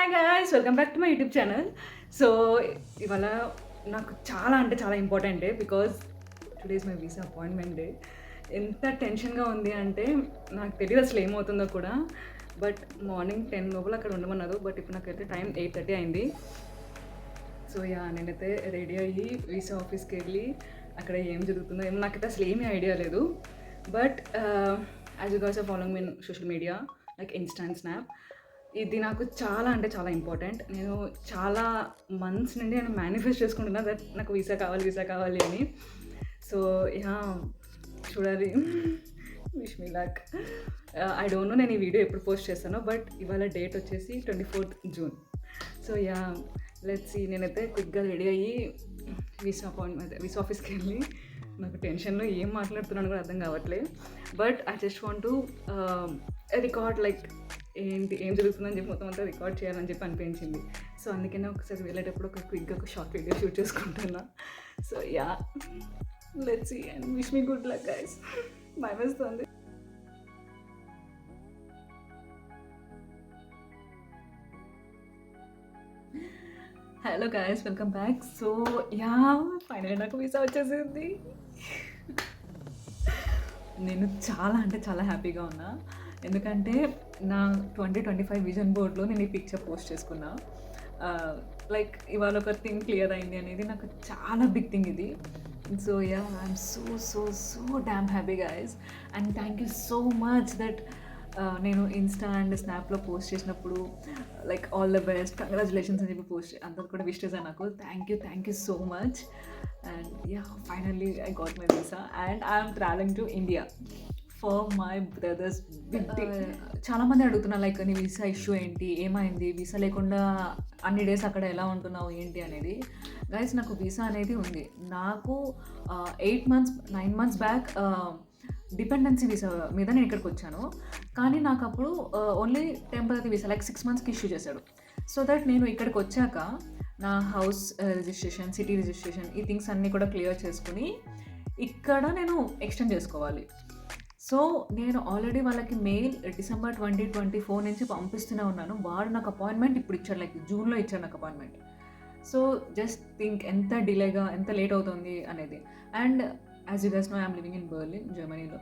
Hi guys, welcome back to my YouTube channel. So ఇవాళ నాకు చాలా అంటే చాలా important day, because today is my visa appointment day. ఎంత టెన్షన్గా ఉంది అంటే నాకు తెలియదు అసలు ఏమవుతుందో కూడా. బట్ మార్నింగ్ 10 లోపల అక్కడ ఉండమన్నారు. బట్ ఇప్పుడు నాకైతే టైం 8:30 అయింది. సో నేనైతే రెడీ అయ్యి వీసా ఆఫీస్కి వెళ్ళి అక్కడ ఏం జరుగుతుందో ఏమో నాకైతే అసలు ఏమీ ఐడియా లేదు. But as you guys are following me social media like Insta and Snap, ఇది నాకు చాలా అంటే చాలా ఇంపార్టెంట్. నేను చాలా మంత్స్ నుండి నేను మేనిఫెస్ట్ చేసుకుంటున్నా దట్ నాకు వీసా కావాలి అని. సో చూడాలి. Wish me luck. I don't know నేను ఈ వీడియో ఎప్పుడు పోస్ట్ చేస్తానో, బట్ ఇవాళ డేట్ వచ్చేసి 24th June. So let's see. నేనైతే క్విక్గా రెడీ అయ్యి వీసా ఆఫీస్కి వెళ్ళి, నాకు టెన్షన్లో ఏం మాట్లాడుతున్నాను కూడా అర్థం కావట్లేదు. But I just want to record like ఏం జరుగుతుందని చెప్పి మొత్తం అంతా రికార్డ్ చేయాలని చెప్పి అనిపించింది. సో అందుకనే ఒకసారి వెళ్ళేటప్పుడు క్విక్గా ఒక షార్ట్ వీడియో షూట్ చేసుకుంటున్నా. So let's see and wish me good luck guys. భయం వేస్తుంది. Hello guys, welcome back. So finally నాకు వీసా వచ్చేసింది. నేను చాలా అంటే చాలా హ్యాపీగా ఉన్నా. ఎందుకంటే నా 2025 విజన్ బోర్డ్లో నేను ఈ పిక్చర్ పోస్ట్ చేసుకున్నా. లైక్ ఇవాళ ఒక థింగ్ క్లియర్ అయింది అనేది నాకు చాలా బిగ్ థింగ్ ఇది. So I'm so damn happy guys. And thank you so much that నేను ఇన్స్టా అండ్ స్నాప్లో పోస్ట్ చేసినప్పుడు like all the best, congratulations అని చెప్పి పోస్ట్ అందరూ కూడా విష్ చేశాను నాకు. Thank you so much. And finally I got my visa and I'm travelling to India for my brother's big day. చాలామంది అడుగుతున్నారు లైక్ నీ వీసా ఇష్యూ ఏంటి, ఏమైంది, వీసా లేకుండా అన్ని డేస్ అక్కడ ఎలా ఉంటున్నావు ఏంటి అనేది. గైస్, నాకు వీసా అనేది ఉంది. నాకు 9 months బ్యాక్ డిపెండెన్సీ వీసా మీద నేను ఇక్కడికి వచ్చాను. కానీ నాకు అప్పుడు ఓన్లీ టెంపరీ వీసా లైక్ 6 monthsకి ఇష్యూ చేశాడు. సో దట్ నేను ఇక్కడికి వచ్చాక నా హౌస్ రిజిస్ట్రేషన్, సిటీ రిజిస్ట్రేషన్, ఈ థింగ్స్ అన్నీ కూడా క్లియర్ చేసుకుని ఇక్కడ నేను ఎక్స్టెండ్ చేసుకోవాలి. సో నేను ఆల్రెడీ వాళ్ళకి మెయిల్ December 2024 నుంచి పంపిస్తూనే ఉన్నాను. వాడు నాకు అపాయింట్మెంట్ ఇప్పుడు ఇచ్చాడు, లైక్ జూన్లో ఇచ్చాడు నాకు అపాయింట్మెంట్. సో జస్ట్ థింక్ ఎంత డిలేగా, ఎంత లేట్ అవుతుంది అనేది. And as you guys know, I'm living in Berlin, జర్మనీలో.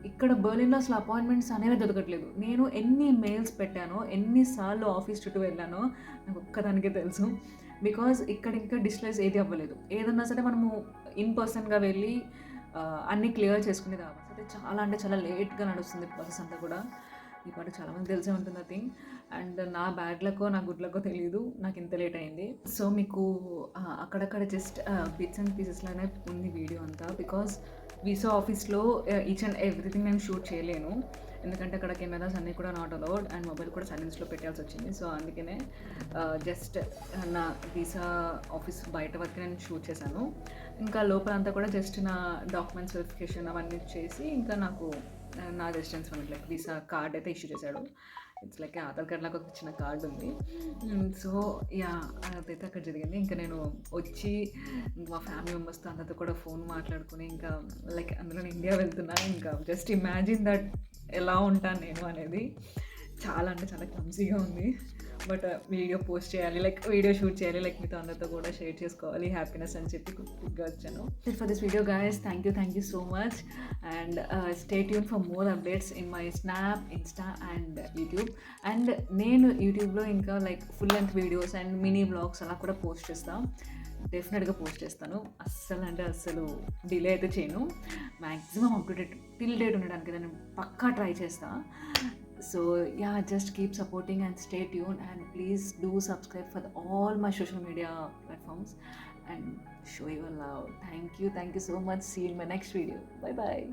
ఇక్కడ బర్లిన్లో అసలు అపాయింట్మెంట్స్ అనేవి దొరకట్లేదు. నేను ఎన్ని మెయిల్స్ పెట్టానో, ఎన్నిసార్లు ఆఫీస్ చుట్టూ వెళ్ళానో నాకు ఒక్కదానికే తెలుసు. బికాజ్ ఇక్కడ ఇంకా డిస్ప్లేస్ ఏది అవ్వలేదు. ఏదన్నా సరే మనము ఇన్ పర్సన్గా వెళ్ళి అన్నీ క్లియర్ చేసుకునేది అవ్వాలి. అయితే చాలా అంటే చాలా లేట్గా నడుస్తుంది ప్రాసెస్ అంతా కూడా. ఈ పాటు చాలామంది తెలిసే ఉంటుంది ఆ థింగ్. అండ్ నా బ్యాడ్ లక్కో నా గుడ్ లక్కో తెలియదు నాకు ఇంత లేట్ అయింది. సో మీకు అక్కడక్కడ జస్ట్ బిట్స్ అండ్ పీసెస్లోనే ఉంది వీడియో అంతా. బికాజ్ వీసా ఆఫీస్లో ఈచ్ అండ్ ఎవ్రీథింగ్ నేను షూట్ చేయలేను, ఎందుకంటే అక్కడ కెమెరాస్ అన్నీ కూడా నాట్ అలౌడ్ అండ్ మొబైల్ కూడా సైలెన్స్లో పెట్టాల్సి వచ్చింది. సో అందుకనే జస్ట్ నా వీసా ఆఫీస్ బయట వరకు నేను షూట్ చేశాను. ఇంకా లోపల అంతా కూడా జస్ట్ నా డాక్యుమెంట్స్ వెరిఫికేషన్ అవన్నీ చేసి ఇంకా నాకు నా రెసిడెన్స్ మనకి లైక్ వీసా కార్డ్ అయితే ఇష్యూ చేశాడు. ఇట్స్ లైక్ ఆధార్ కార్డ్ నాకు ఒక చిన్న కార్డు ఉంది. సో అదైతే అక్కడ జరిగింది. ఇంకా నేను వచ్చి మా ఫ్యామిలీ మెంబర్స్తో అందరితో కూడా ఫోన్ మాట్లాడుకుని ఇంకా లైక్ అందులో ఇండియా వెళ్తున్నా. ఇంకా జస్ట్ ఇమాజిన్ దట్ ఎలా ఉంటాను నేను అనేది. చాలా అంటే చాలా క్లమ్సీగా ఉంది. బట్ వీడియో పోస్ట్ చేయాలి, లైక్ వీడియో షూట్ చేయాలి, లైక్ మీతో అందరితో కూడా షేర్ చేసుకోవాలి హ్యాపీనెస్ అని చెప్పి క్విక్గా వచ్చాను. For this video guys, thank you so much. And stay tune for more updates in my snap, Insta and YouTube. And నేను యూట్యూబ్లో ఇంకా like full length videos and mini vlogs అలా కూడా పోస్ట్ చేస్తాను. డెఫినెట్గా పోస్ట్ చేస్తాను. అస్సలు డిలే అయితే చేయను. Maximum up to date till date ఉండడానికి నేను పక్కా ట్రై చేస్తాను. So just keep supporting and stay tuned, and please do subscribe for all my social media platforms and show your love. Thank you so much. See you in my next video. Bye bye.